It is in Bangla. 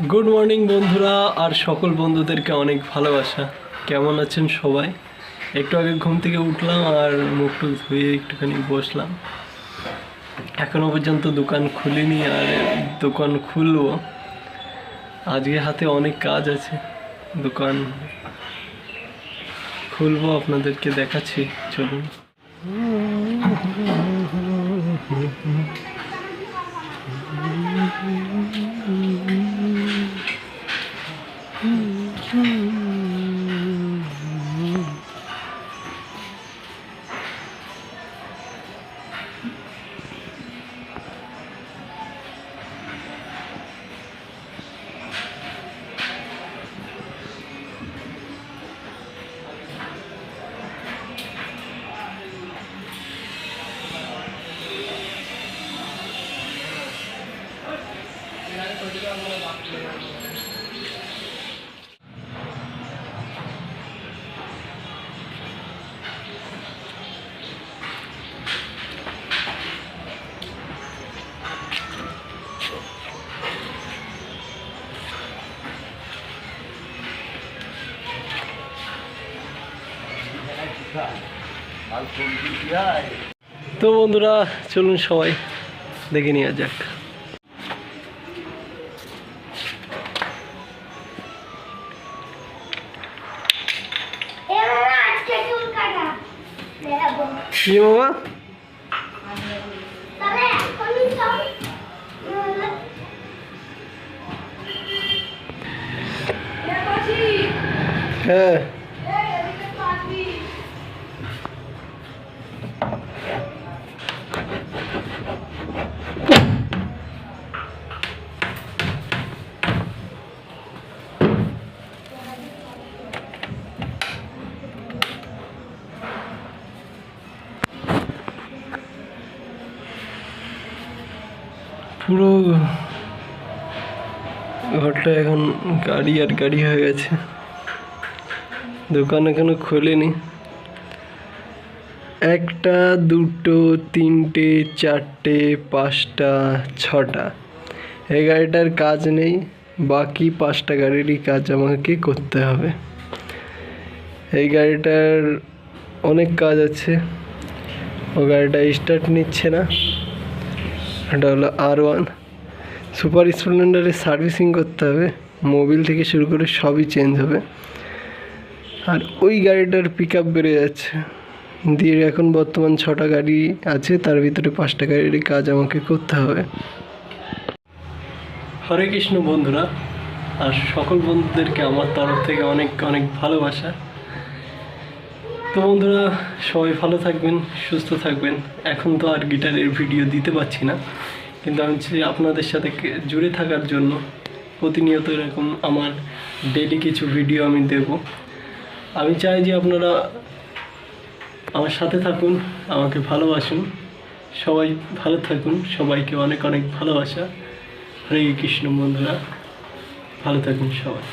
গুড মর্নিং বন্ধুরা, আর সকল বন্ধুদেরকে অনেক ভালোবাসা। কেমন আছেন সবাই? একটু আগে ঘুম থেকে উঠলাম আর মুখ টুক ধুয়ে একটুখানি বসলাম। এখনও পর্যন্ত দোকান খুলিনি, আর দোকান খুলবো। আজকে হাতে অনেক কাজ আছে, দোকান খুলবো, আপনাদেরকে দেখাচ্ছি, চলুন। তো বন্ধুরা, চলুন সবাই দেখে নেওয়া যাক। কি বাবা? হ্যাঁ, পুরো ঘরটা এখন গাড়ি আর গাড়ি হয়ে গেছে। দোকান এখনো খোলেনি। একটা, দুটো, তিনটে, চারটে, পাঁচটা, ছটা, এই গাড়িটার কাজ নেই। বাকি পাঁচটা গাড়িরই কাজ আমাকে করতে হবে। এই গাড়িটার অনেক কাজ আছে। ও গাড়িটা স্টার্ট নিচ্ছে না। এটা হলো R1 সুপার স্প্লেন্ডারের সার্ভিসিং করতে হবে। মোবিল থেকে শুরু করে সবই চেঞ্জ হবে। আর ওই গাড়িটার পিক আপ বেড়ে যাচ্ছে দিয়ে এখন বর্তমান 6টা গাড়ি আছে, তার ভিতরে 5টা গাড়ির কাজ আমাকে করতে হবে। হরে কৃষ্ণ বন্ধুরা, আর সকল বন্ধুদেরকে আমার তরফ থেকে অনেক অনেক ভালোবাসা। তো বন্ধুরা, সবাই ভালো থাকবেন, সুস্থ থাকবেন। এখন তো আর গিটারের ভিডিও দিতে পারছি না, কিন্তু আমি চাই আপনাদের সাথে জুড়ে থাকার জন্য প্রতিনিয়ত এরকম আমার ডেইলি কিছু ভিডিও আমি দেব। আমি চাই যে আপনারা আমার সাথে থাকুন, আমাকে ভালোবাসুন, সবাই ভালো থাকুন। সবাইকে অনেক অনেক ভালোবাসা। হরে কৃষ্ণ বন্ধুরা, ভালো থাকুন সবাই।